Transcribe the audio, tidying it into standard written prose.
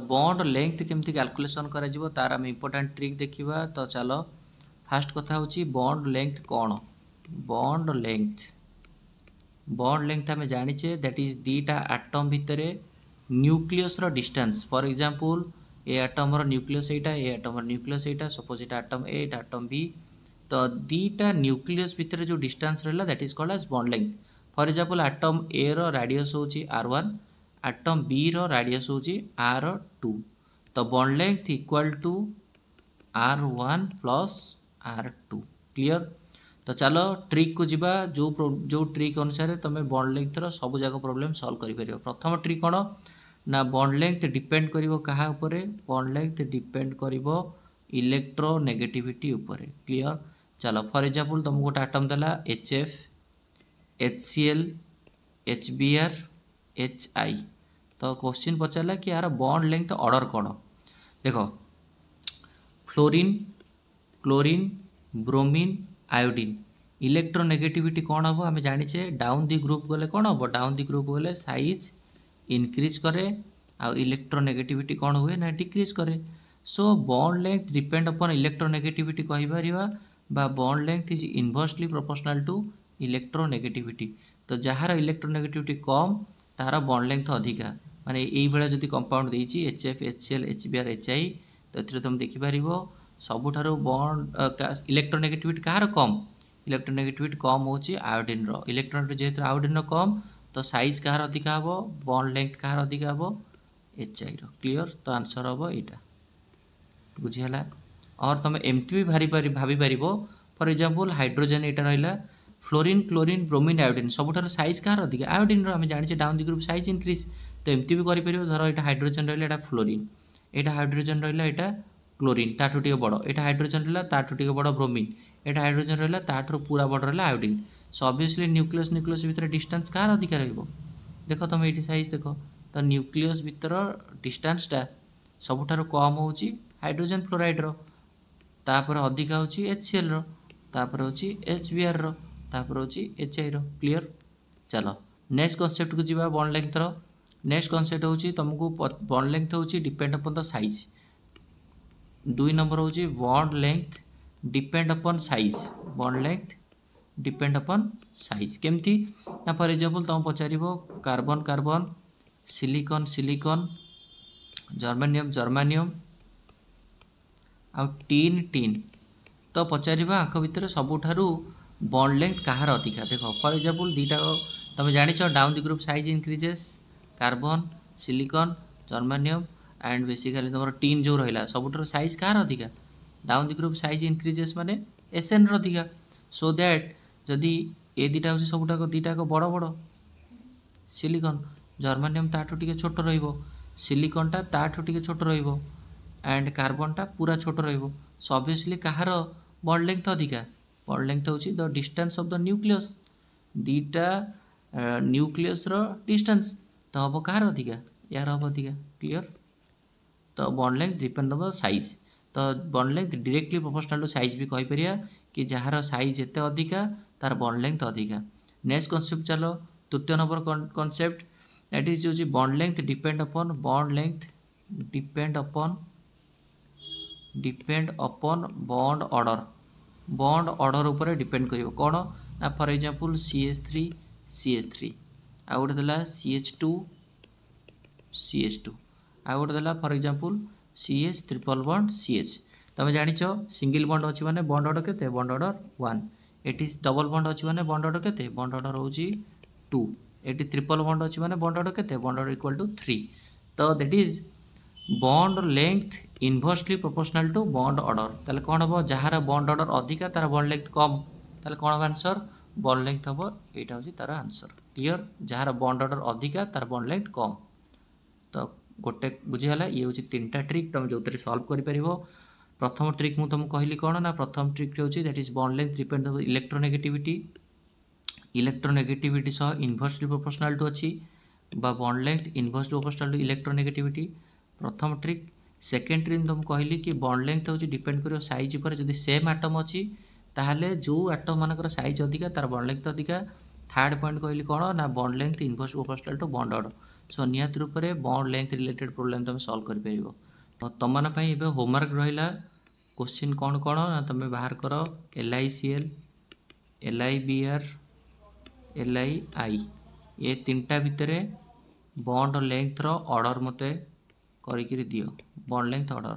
Bond length केमती calculation करा जिवो तार हम इंपोर्टेंट ट्रिक देखिबा। तो चलो फास्ट कथा होची बॉन्ड लेंथ कोन। बॉन्ड लेंथ आम जाचे दैट इज दीटा एटम भितर न्यूक्लियस रो डिस्टेंस। फॉर एग्जांपल ए एटम रो न्यूक्लियस एटा, ए एटम रो न्यूक्लियस एटा, सपोज एटा एटम ए एटा एटम बी। तो दीटा न्यूक्लियस भितर जो डिस्टेंस रहला that is called as bond length. For example atom A रो रेडियस होची r1, एटम बी रो रेडियस होची r2। तो bond length equal to r1 plus r2। Clear. तो चलो ट्रिक को जीवा जो ट्रिक अनुसार तुम बॉन्ड लेंथ रो सब जाक प्रॉब्लम सॉल्व करि परियो। प्रथम ट्रिक कोन ना बॉन्ड लेंथ डिपेंड करिवो कहा ऊपर। बॉन्ड लेंथ डिपेंड करिवो इलेक्ट्रोनेगेटिविटी ऊपर। क्लियर। चलो फॉर एग्जांपल तुमको गोटे एटम देला HF, HCl, HBr, HI। तो क्वेश्चन पचारा कि यार बॉन्ड लेंथ ऑर्डर कौन। देखो fluorine, chlorine, bromine, iodine. Electronegativity कौन हम आम जाचे डाउन दि ग्रुप गले कौन हम, डाउन दि ग्रुप गले साइज इनक्रीज करे आ इलेक्ट्रोनेगेटिविटी कौन हुए ना डिक्रीज करे। सो बॉन्ड लेंथ डिपेंड अपन इलेक्ट्रोनेगेटिविटी कहि परिबा बा bond length is inversely proportional to electronegativity. तो जहार इलेक्ट्रोनेगेटिविटी कम तार बॉन्ड लेंथ अधिका। माने यही भाया जदि कंपाउंड देछि HF, HCl, HBr, HI तो एथिरे तुम देखि परिबो सबुठारो बॉन्ड इलेक्ट्रोनेगेटिविटी कहार कम। इलेक्ट्रोनेगेटिविटी कम होची आयोडीन रो। इलेक्ट्रोन जेहेतु आयोडीन रो कम तो साइज कहार अधिका हबो, बॉन्ड लेंथ कहार अधिका हबो, HI रो। क्लियर। तो आंसर हबो एटा। बुझिहला। और तुम एमती भी भाभी पारिबो फॉर एग्जांपल हाइड्रोजन एटा रहिला फ्लोरीन, क्लोरीन, ब्रोमीन, आयोडीन सबुठारो साइज कहार अधिका आयोडीन रो। आम जानिचे down the group size increase. तो एमती भी करि परिबो। धर एटा हाइड्रोजन रहिला एटा फ्लोरीन, एटा हाइड्रोजन रहिला एटा क्लोरीन ताठू टिके बड़, एटा हाइड्रोजन रहिला ताठू टिके बड़ ब्रोमीन, एटा हाइड्रोजन रहिला ताठू पूरा बड़ रहिला iodine. So obviously nucleus nucleus भितर डिस्टेंस कहार अधिका रहइबो। देखो तुम एटी साइज देखो तो न्यूक्लियस भितर डिस्टेंसटा सबुठारो कम होची हाइड्रोजन फ्लोराइड रो, तापर अधिका होची HCl रो, तापर होची HBr रो, तापर होची HI रो। क्लियर। चलो नेक्स्ट कॉन्सेप्ट को जीवा बॉन्ड लेंथ रो। नेक्स्ट कॉन्सेप्ट होची तुमको बॉन्ड लेंथ होची depend upon the size. 2 number होची bond length depend upon size. Bond length depend upon size केमती ना फॉर एग्जांपल तुम पचारिबो carbon carbon, silicon silicon, germanium germanium आ टीन टीन। तो पचारिबा आंख भितर सबुठारु बॉन्ड लेंथ कहार अधिका। देखो फॉर एग्जांपल दीटा तुम जानिछ down the group size increases carbon, silicon, germanium and basically तुम टीन जो रहिला सबुठारु साइज कहार अधिका down the group size increases माने SN रो अधिका। सो दैट जदि ए दीटा होची सबुठाक दीटाक बड़ बड़ सिलिकॉन, जर्मेनियम ताठू टिके छोट रहिबो, सिलिकॉनटा ताठू टिके छोट रहिबो एंड कार्बनटा पूरा छोट रहिबो। सो ऑब्वियसली कहार बॉन्ड लेंथ अधिका। बॉन्ड लेंथ होची the distance of the nucleus. दीटा न्यूक्लियस रो डिस्टेंस तो हम कहार अधिका यार हम अधिका। क्लियर। तो bond length depend on the size. तो bond length directly proportional to size भी कहि परिया कि जहार साइज एते अधिका तार बॉन्ड लेंथ अधिका। नेक्स्ट कॉन्सेप्ट चलो तृतीय नंबर कॉन्सेप्ट दैट इज जो bond length depend upon bond length depend upon bond order. Bond order ऊपर डिपेंड करिवो कोन ना फॉर एग्जांपल CH3 CH3 आ गोटे देला CH2 CH2 आ गोटे देला for example CH triple bond CH। तुम जानिछ सिंगल बॉन्ड अछि माने बॉन्ड ऑर्डर केते बॉन्ड ऑर्डर 1। एटी डबल बॉन्ड अछि माने बॉन्ड ऑर्डर केते बॉन्ड ऑर्डर होची 2। एटी ट्रिपल बॉन्ड अछि माने बॉन्ड ऑर्डर केते बॉन्ड ऑर्डर इक्वल टू 3। तो that is bond length inversely proportional to bond order. ताले कोन हबो जहार बॉन्ड ऑर्डर अधिका तार बॉन्ड लेंथ कम। ताले कोन हबो आंसर बॉन्ड लेंथ हबो एटा होची तार आंसर। क्लियर। जहार बॉन्ड ऑर्डर अधिका तार बॉन्ड लेंथ कम। तो गोटे बुझीगला ये हूँ 3टा ट्रिक तुम जो सॉल्व कर। प्रथम ट्रिक मुझे तुमको कहली कौन ना प्रथम ट्रिक हूँ that is bond length depend on electronegativity. Electronegativity सह इनवर्सली प्रोपोर्शनल टू अच्छी बा bond length inversely proportional to electronegativity. प्रथम ट्रिक। सेकेंड ट्रिक तुमको कहली कि बॉन्ड लेंथ हूँ डिपेंड कर साइज पर। जब सेम आटम अच्छी ताहले जो आटम मानकर साइज अधिका तार बॉन्ड लेंथ अधिका थर्ड पॉइंट कहली कौन ना bond length inverse proportional to bond order. So निहाती रूप से बॉन्ड लेंथ रिलेटेड प्रोब्लेम तुम सॉल्व कर पारिबो। तो तुम मान पई एबे होमवर्क रहिला क्वेश्चन कौन कौन ना तुम बाहर कर LICL LIBR LII ये तीनटा भितर बॉन्ड लेंथ रो ऑर्डर मते करिकरी दियो बॉन्ड लेंथ ऑर्डर।